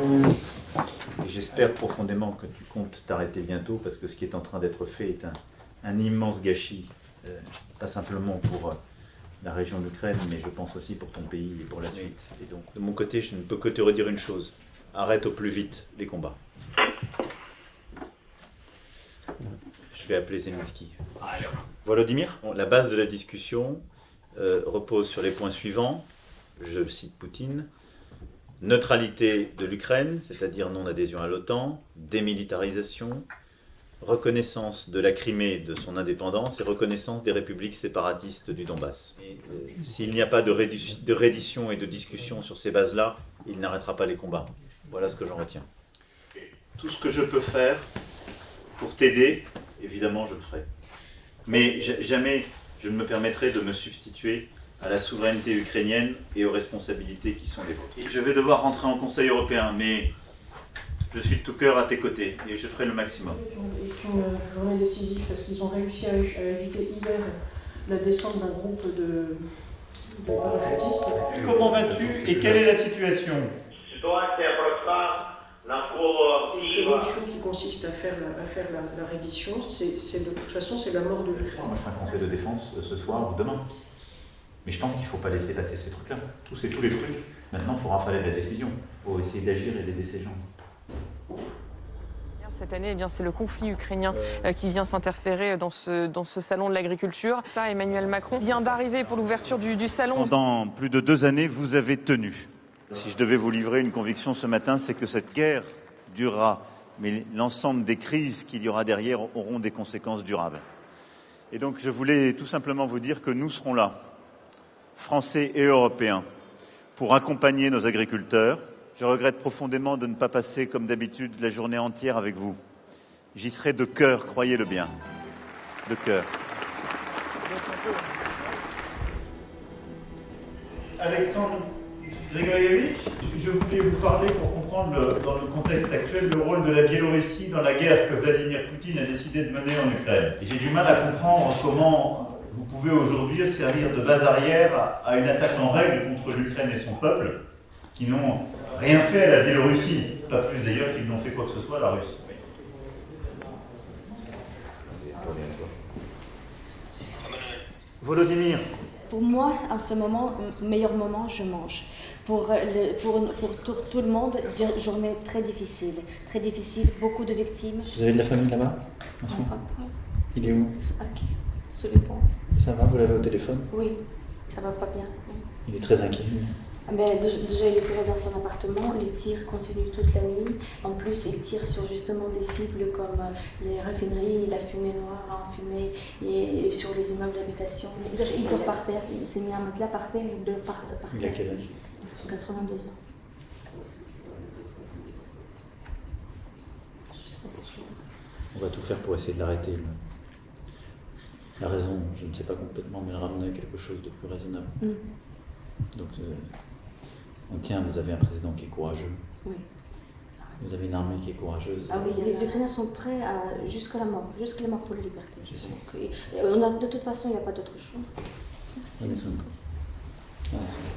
Et j'espère profondément que tu comptes t'arrêter bientôt, parce que ce qui est en train d'être fait est un immense gâchis, pas simplement pour la région d'Ukraine, mais je pense aussi pour ton pays et pour la suite. Et donc, de mon côté, je ne peux que te redire une chose. Arrête au plus vite les combats. Je vais appeler Zelensky. Volodymyr, la base de la discussion repose sur les points suivants. Je cite Poutine. Neutralité de l'Ukraine, c'est-à-dire non-adhésion à l'OTAN, démilitarisation, reconnaissance de la Crimée de son indépendance et reconnaissance des républiques séparatistes du Donbass. S'il n'y a pas de reddition et de discussion sur ces bases-là, il n'arrêtera pas les combats. Voilà ce que j'en retiens. Tout ce que je peux faire pour t'aider, évidemment je le ferai. Mais jamais je me permettrai de me substituer à la souveraineté ukrainienne et aux responsabilités qui sont les vôtres. Je vais devoir rentrer en Conseil européen, mais je suis de tout cœur à tes côtés et je ferai le maximum. C'est une journée décisive parce qu'ils ont réussi à éviter hier la descente d'un groupe de parachutistes. Comment vas-tu et quelle est la situation? L'émotion qui consiste à faire la reddition, c'est de toute façon c'est la mort de l'Ukraine. Moi je ferai un conseil de défense ce soir ou demain. Mais je pense qu'il ne faut pas laisser passer ces trucs-là. Tous les trucs. Maintenant, il faut rafaler de la décision. Il faut essayer d'agir et d'aider ces gens. Cette année, eh bien, c'est le conflit ukrainien qui vient s'interférer dans ce salon de l'agriculture. Emmanuel Macron vient d'arriver pour l'ouverture du salon. Pendant plus de 2 années, vous avez tenu. Si je devais vous livrer une conviction ce matin, c'est que cette guerre durera. Mais l'ensemble des crises qu'il y aura derrière auront des conséquences durables. Et donc, je voulais tout simplement vous dire que nous serons là, Français et Européens, pour accompagner nos agriculteurs. Je regrette profondément de ne pas passer, comme d'habitude, la journée entière avec vous. J'y serai de cœur, croyez-le bien. De cœur. Alexandre Grigorievitch, je voulais vous parler pour comprendre, dans le contexte actuel, le rôle de la Biélorussie dans la guerre que Vladimir Poutine a décidé de mener en Ukraine. Et j'ai du mal à comprendre comment vous pouvez aujourd'hui servir de base arrière à une attaque en règle contre l'Ukraine et son peuple, qui n'ont rien fait à la Biélorussie, pas plus d'ailleurs qu'ils n'ont fait quoi que ce soit à la Russie. Volodymyr. Pour moi, en ce moment, meilleur moment, je mange. Pour tout le monde, journée très difficile, beaucoup de victimes. Vous avez de la famille là-bas en ce moment? Il est où? Sous les ponts. Ça va, vous l'avez au téléphone? Oui, ça va pas bien. Il est très inquiet. Mais déjà, il est tiré dans son appartement, les tirs continuent toute la nuit. En plus, il tire sur justement des cibles comme les raffineries, la fumée noire, fumée, et sur les immeubles d'habitation. Il dort par terre, il s'est mis un matelas par terre, il dort par terre. Il a quel âge? 82 ans. On va tout faire pour essayer de l'arrêter. La raison, je ne sais pas complètement, mais le ramener à quelque chose de plus raisonnable. Donc, on tient, vous avez un président qui est courageux. Oui. Vous avez une armée qui est courageuse. Ah oui, les Ukrainiens sont prêts jusqu'à la mort pour la liberté. De toute façon, il n'y a pas d'autre choix. Merci.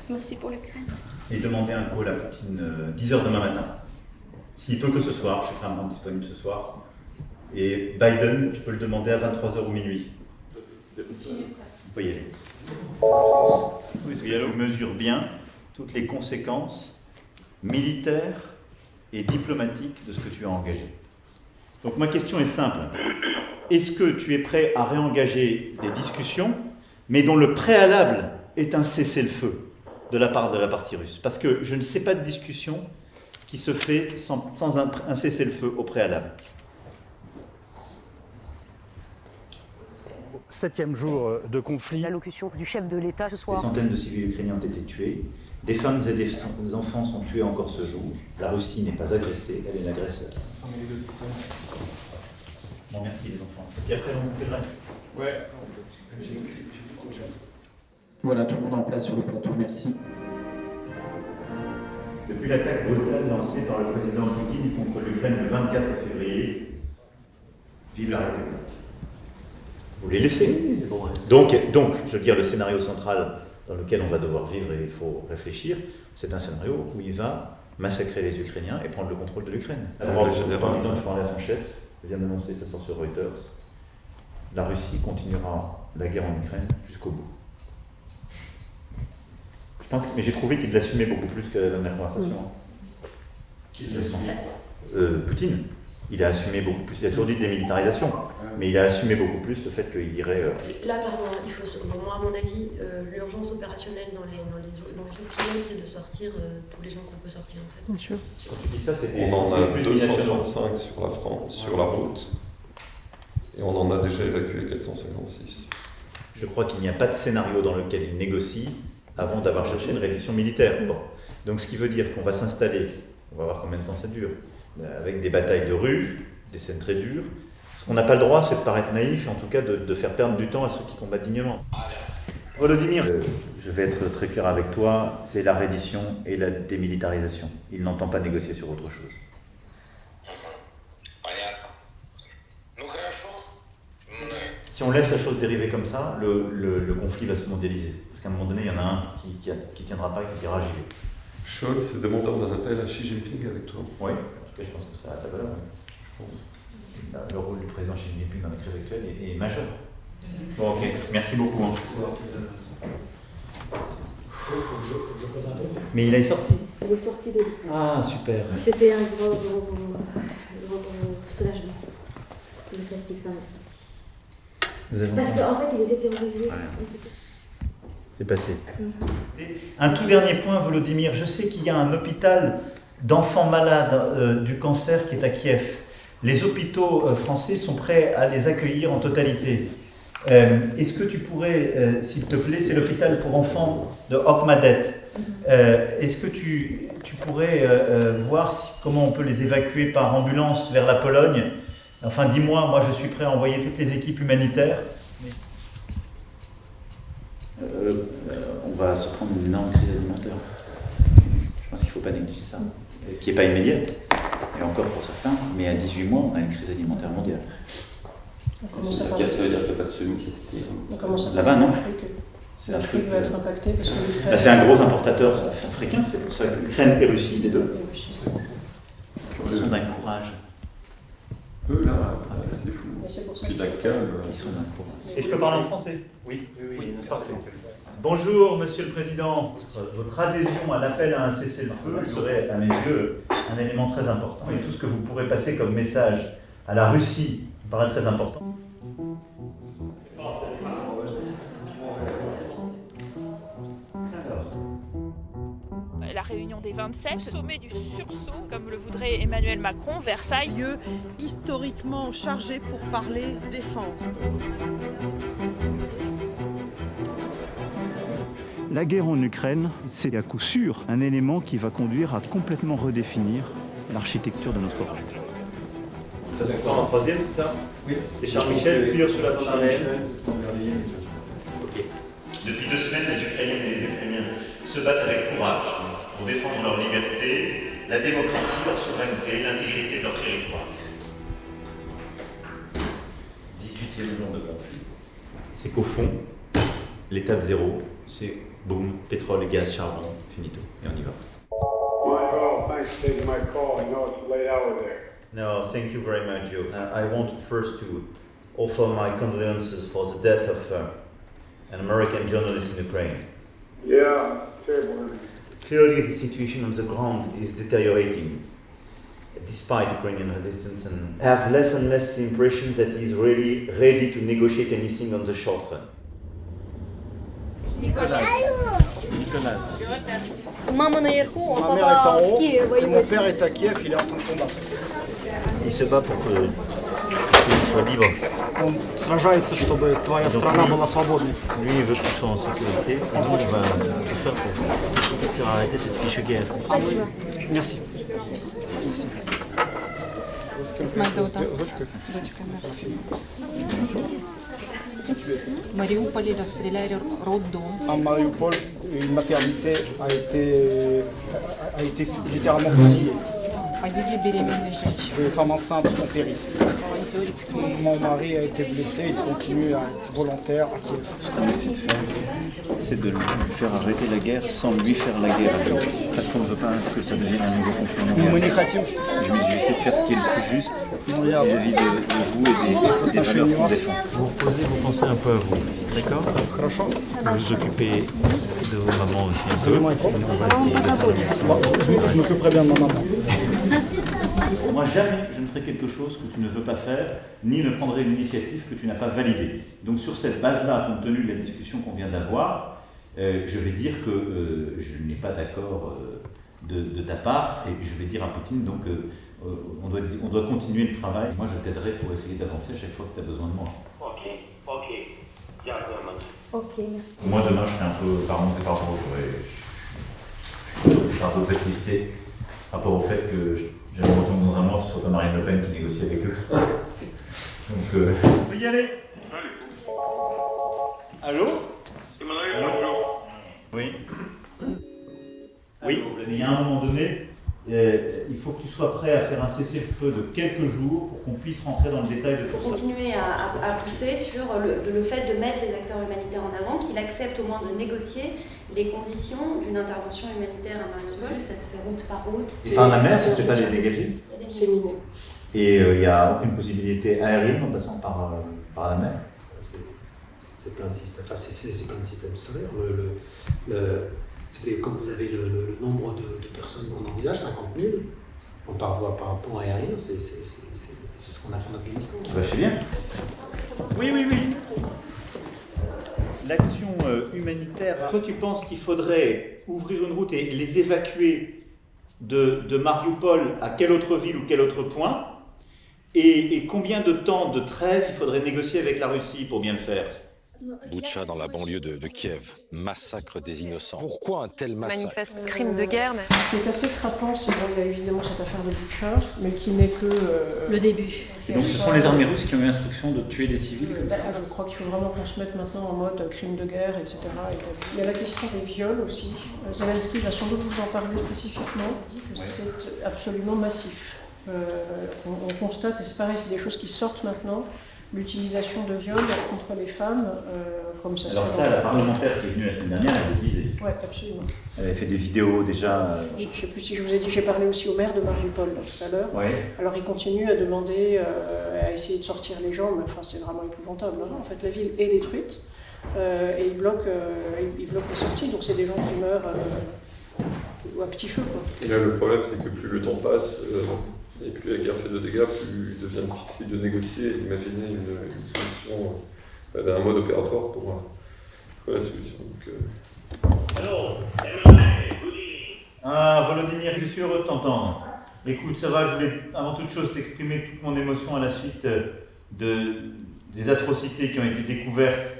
Merci pour l'Ukraine. Et demandez un call à Poutine 10h demain matin. S'il peut que ce soir, je suis prêt à me rendre disponible ce soir. Et Biden, tu peux le demander à 23h ou minuit. Vous pouvez y aller. Oui, parce que tu mesures bien toutes les conséquences militaires et diplomatiques de ce que tu as engagé. Donc ma question est simple. Est-ce que tu es prêt à réengager des discussions, mais dont le préalable est un cessez-le-feu de la part de la partie russe? Parce que je ne sais pas de discussion qui se fait sans un cessez-le-feu au préalable. 7e jour de conflit. L'allocution du chef de l'État ce soir. Des centaines de civils ukrainiens ont été tués. Des femmes et des enfants sont tués encore ce jour. La Russie n'est pas agressée, elle est l'agresseur. Bon, merci les enfants. Et après, on fait le reste. Ouais. Voilà, tout le monde en place sur le plateau, merci. Depuis l'attaque brutale lancée par le président Poutine contre l'Ukraine le 24 février, vive la République. Vous les laissez. Donc, je veux dire, le scénario central dans lequel on va devoir vivre et il faut réfléchir, c'est un scénario où il va massacrer les Ukrainiens et prendre le contrôle de l'Ukraine. En disant que je parlais à son chef, je viens d'annoncer, ça sort sur Reuters, la Russie continuera la guerre en Ukraine jusqu'au bout. Mais j'ai trouvé qu'il l'assumait beaucoup plus que la dernière conversation. Poutine. Il a assumé beaucoup plus. Il a toujours dit démilitarisation, mais il a assumé beaucoup plus le fait qu'il dirait. Là, pardon, il faut. Moi, à mon avis, l'urgence opérationnelle dans les jours qui viennent, c'est de sortir tous les gens qu'on peut sortir en fait. Bien sûr. On en a 235 sur la France, sur la route, et on en a déjà évacué 456. Je crois qu'il n'y a pas de scénario dans lequel il négocie avant d'avoir cherché une reddition militaire. Bon. Donc, ce qui veut dire qu'on va s'installer. On va voir combien de temps ça dure. Avec des batailles de rue, des scènes très dures, Ce qu'on n'a pas le droit, c'est de paraître naïf, en tout cas de faire perdre du temps à ceux qui combattent dignement. Volodymyr, je vais être très clair avec toi, c'est la reddition et la démilitarisation. Il n'entend pas négocier sur autre chose. Si on laisse la chose dériver comme ça, le conflit va se mondialiser. Parce qu'à un moment donné, il y en a un qui tiendra pas et qui dira j'y vais. Scholz est demandeur d'un appel à Xi Jinping avec toi. Oui, en tout cas, je pense que ça a de la valeur. Oui. Je pense. Le rôle du président Xi Jinping dans la crise actuelle est majeur. Bon, ok, merci beaucoup. Hein. Mais il est sorti. Il est sorti de l'Ukraine. Ah, super. C'était un gros soulagement, le fait qu'il s'en est sorti. Parce qu'en fait, il était terrorisé. Ouais. C'est passé. Un tout dernier point, Volodymyr. Je sais qu'il y a un hôpital d'enfants malades du cancer qui est à Kiev. Les hôpitaux français sont prêts à les accueillir en totalité. Est-ce que tu pourrais, s'il te plaît, c'est l'hôpital pour enfants de Okmadet. Est-ce que tu pourrais voir comment on peut les évacuer par ambulance vers la Pologne? Enfin, dis-moi, moi je suis prêt à envoyer toutes les équipes humanitaires. On va se prendre une énorme crise alimentaire. Je pense qu'il ne faut pas négliger ça, qui n'est pas immédiate, et encore pour certains, mais à 18 mois, on a une crise alimentaire mondiale. Ça veut dire qu'il n'y a pas de semis là-bas, non. L'Afrique va être impactée parce que l'Ukraine... C'est un gros importateur africain, c'est pour ça que l'Ukraine et Russie, les deux, ils sont d'un courage. Eux, là, c'est fou. Puis la calme. Ils sont d'un courage. Et je peux parler en français? Oui, c'est parfait. Bonjour, Monsieur le Président. Votre adhésion à l'appel à un cessez-le-feu serait, à mes yeux, un élément très important. Et tout ce que vous pourrez passer comme message à la Russie me paraît très important. La réunion des 27, sommet du sursaut, comme le voudrait Emmanuel Macron, Versailles. Lieu historiquement chargé pour parler défense. La guerre en Ukraine, c'est à coup sûr un élément qui va conduire à complètement redéfinir l'architecture de notre Europe. C'est encore en troisième, c'est ça? Oui. C'est Charles Michel, puis Ursula von der Leyen. Ok. Depuis 2 semaines, les Ukrainiennes et les Ukrainiens se battent avec courage pour défendre leur liberté, la démocratie, leur souveraineté, l'intégrité de leur territoire. 18e jour de conflit. C'est qu'au fond, l'étape 0, c'est boum, pétrole, gaz, charbon, finito, et on y va. Michael, thanks for taking my call. I know it's a late hour there. No, thank you very much, Joe. I want first to offer my condolences for the death of an American journalist in Ukraine. Yeah, terrible. Clearly, the situation on the ground is deteriorating, despite Ukrainian resistance, and I have less and less the impression that he is really ready to negotiate anything on the short run. Nicolas. Maman наверху, он Ma mère est en haut, в Киеве et mon воюет. père est à Kiev, il est en train de combattre. Il se bat pour qu'il soit libre. Он сражается, чтобы твоя страна была свободной. Lui, il veut qu'il soit en sécurité, et nous, on va tout faire pour faire arrêter cette fiche guerre. Merci. В Мариуполе расстреляли роддом. À Mariupol, une maternité a été littéralement fusillée. Погибли беременные женщины. Les femmes enceintes ont péri. Mon mari a été blessé, il continue à être volontaire à Kiev. Ce qu'on essaie de faire, c'est de lui faire arrêter la guerre sans lui faire la guerre à lui. Parce qu'on ne veut pas que ça devienne un nouveau conflit mondial. J'essaie de faire ce qui est le plus juste vis-à-vis de vous et des valeurs qu'on défend. Vous reposez, vous pensez un peu à vous, d'accord? Vous vous occupez de vos mamans aussi un peu. On va essayer de faire. Je m'occuperai bien de ma maman. Moi, jamais je ne ferai quelque chose que tu ne veux pas faire, ni ne prendrai une initiative que tu n'as pas validée. Donc sur cette base-là, compte tenu de la discussion qu'on vient d'avoir, je vais dire que je n'ai pas d'accord de ta part, et je vais dire à Poutine, donc on doit continuer le travail. Moi, je t'aiderai pour essayer d'avancer à chaque fois que tu as besoin de moi. Ok. Ok, merci. Moi, demain, je serai un peu par mon par rapport par d'autres activités, par rapport au fait que j'aimerais retourner dans un mois, ce soit pas Marine Le Pen qui négocie avec eux. Donc, on peut y aller. Allô? bonjour. Oui. Oui, mais il y a un moment donné, il faut que tu sois prêt à faire un cessez-le-feu de quelques jours pour qu'on puisse rentrer dans le détail de tout ça. Continuer à pousser sur le fait de mettre les acteurs humanitaires en avant, qu'il accepte au moins de négocier les conditions d'une intervention humanitaire à Mariupol. Ça se fait route par route. Et par la mer, ça ne se fait pas les dégager? C'est miné. Et il n'y a aucune possibilité aérienne en passant par la mer? C'est plein de systèmes, enfin c'est plein de systèmes solaires. Comme vous avez le nombre de personnes qu'on envisage, 50 000, on parvoie par un pont aérien, c'est ce qu'on a fait en Afghanistan. Bah, c'est bien. Oui. L'action humanitaire, toi tu penses qu'il faudrait ouvrir une route et les évacuer de Mariupol à quelle autre ville ou quel autre point? Et combien de temps de trêve il faudrait négocier avec la Russie pour bien le faire? Boutcha dans la banlieue de Kiev, massacre des innocents. Pourquoi un tel massacre? Manifeste crime de guerre. Ce qui est assez frappant, c'est qu'il y a évidemment cette affaire de Boutcha, mais qui n'est que le début. Et donc ce sont les armées russes qui ont eu instruction de tuer des civils comme ça? Je crois qu'il faut vraiment qu'on se mette maintenant en mode crime de guerre, etc. Il y a la question des viols aussi. Zelensky va sans doute vous en parler spécifiquement. Il dit que c'est absolument massif. On constate, et c'est pareil, c'est des choses qui sortent maintenant, l'utilisation de viols contre les femmes, comme ça se fait. Alors ça, la parlementaire qui est venue la semaine dernière, elle le disait. Oui, absolument. Elle avait fait des vidéos déjà. Je ne sais plus si je vous ai dit, j'ai parlé aussi au maire de Mariupol tout à l'heure. Ouais. Alors il continue à demander, à essayer de sortir les gens, mais enfin c'est vraiment épouvantable. Hein. En fait, la ville est détruite et il bloque les sorties, donc c'est des gens qui meurent à petit feu, quoi. Et là, le problème, c'est que plus le temps passe, et plus la guerre fait de dégâts, plus il devient difficile de négocier et d'imaginer une solution, un mode opératoire pour la solution. Ah, Volodymyr, je suis heureux de t'entendre. Écoute, ça va, je voulais avant toute chose t'exprimer toute mon émotion à la suite des atrocités qui ont été découvertes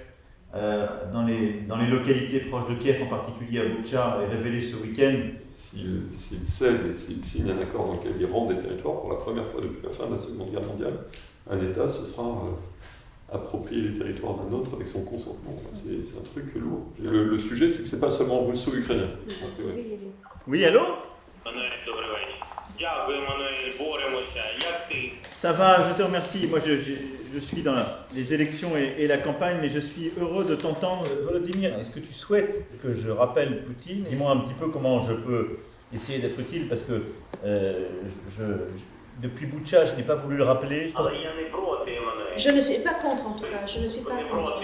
dans les localités proches de Kiev, en particulier à Boutcha, et révélées ce week-end. S'il cède et s'il signe un accord dans lequel il rend des territoires, pour la première fois depuis la fin de la Seconde Guerre mondiale, un État se sera approprié les territoires d'un autre avec son consentement. C'est un truc lourd. Le sujet, c'est que c'est pas seulement russo-ukrainien. Oui, allô? Ça va, je te remercie. Moi, je suis dans les élections et la campagne, mais je suis heureux de t'entendre. Volodymyr, est-ce que tu souhaites que je rappelle Poutine? Dis-moi un petit peu comment je peux essayer d'être utile, parce que depuis Boutcha, je n'ai pas voulu le rappeler. Je ne suis pas contre, en tout cas. Je ne suis pas contre.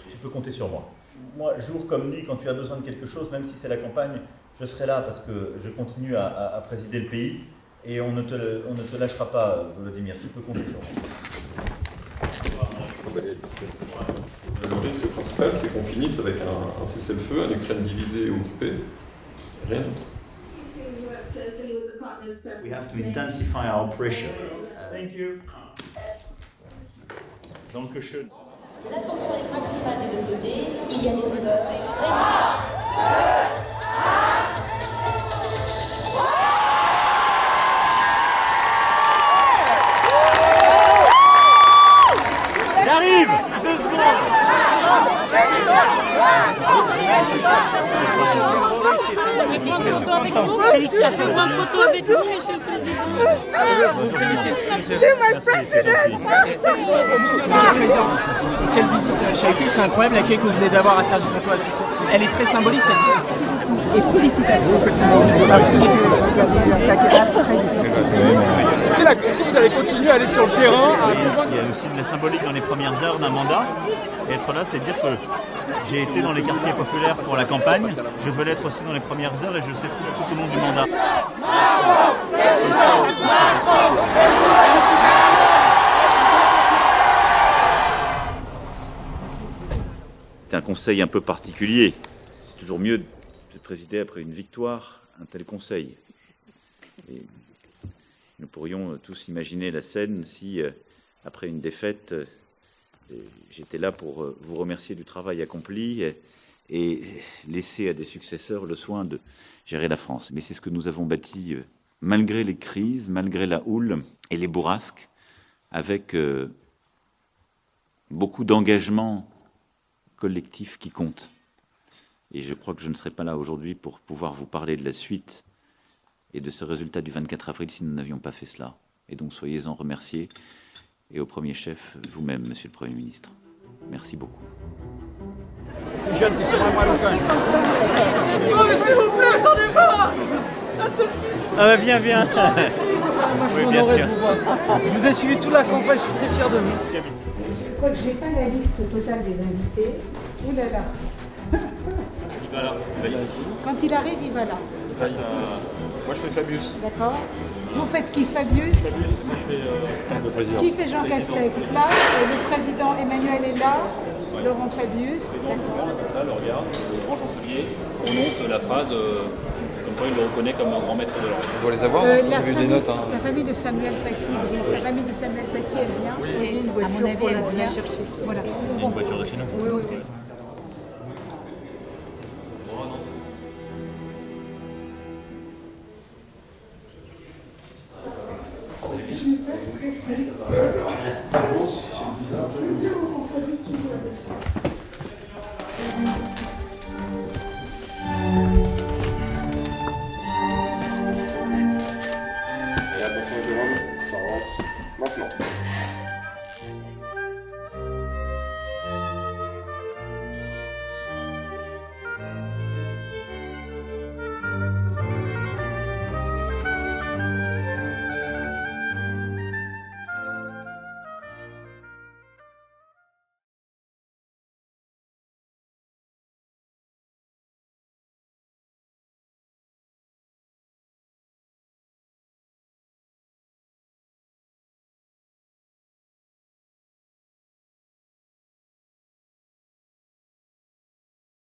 Tu peux compter sur moi. Moi, jour comme nuit, quand tu as besoin de quelque chose, même si c'est la campagne, je serai là parce que je continue à présider le pays et on ne te lâchera pas, Volodymyr. Tu peux compter sur moi. Le risque principal, c'est qu'on finisse avec un cessez-le-feu, une Ukraine divisée et occupée. Rien d'autre. We have to intensify our pressure. Thank you. Dankeschön. La tension est maximale des deux côtés. Il y a des rumeurs. J'arrive! 2 secondes! Prendre une photo avec vous. Félicitations. Prendre une photo avec vous, Monsieur le Président. Je vous félicite. Quelle visite Chaïté, c'est incroyable l'accueil que vous venez d'avoir à Sergi-Pontoise. Elle est très symbolique cette visite. Et félicitations parce que vous avez attaqué là très difficilement. Est-ce que vous allez continuer à aller sur le terrain? Il y a aussi de la symbolique dans les premières heures d'un mandat. Et être là, c'est dire que j'ai été dans les quartiers populaires pour la campagne. Je veux l'être aussi dans les premières heures et je le sais tout au long du mandat. C'est un conseil un peu particulier. C'est toujours mieux de présider après une victoire un tel conseil. Et nous pourrions tous imaginer la scène si, après une défaite, j'étais là pour vous remercier du travail accompli et laisser à des successeurs le soin de gérer la France. Mais c'est ce que nous avons bâti malgré les crises, malgré la houle et les bourrasques, avec beaucoup d'engagement collectif qui compte. Et je crois que je ne serai pas là aujourd'hui pour pouvoir vous parler de la suite et de ce résultat du 24 avril si nous n'avions pas fait cela. Et donc soyez-en remerciés, et au premier chef, vous-même, Monsieur le Premier ministre. Merci beaucoup. Les jeunes qui sont vraiment marocains. Oh mais s'il vous plaît, j'en ai marre. Ah bah viens. Oui, bien sûr. Je vous ai suivi toute la campagne, je suis très fier de vous. Je crois que j'ai pas la liste totale des invités. Ouh là là. Il va là, il va ici. Quand il arrive, il va là. Moi je fais Fabius. D'accord. Vous faites qui, Fabius? Fabius, moi je fais le président. Qui fait Jean Castex? Là, le président Emmanuel est là. Ouais. Laurent Fabius. D'accord. Comme ça, le regard, le grand chancelier prononce la phrase comme quoi il le reconnaît comme un grand maître de l'ordre. On doit les avoir, j'ai vu des notes. Hein. La famille de Samuel Paty, la famille de Samuel Paty, elle vient. Oui. À mon avis, elle vient chercher. Voilà. C'est une voiture de chez nous. Oui, c'est. Je ne suis pas stressée. On s'habitue avec ça.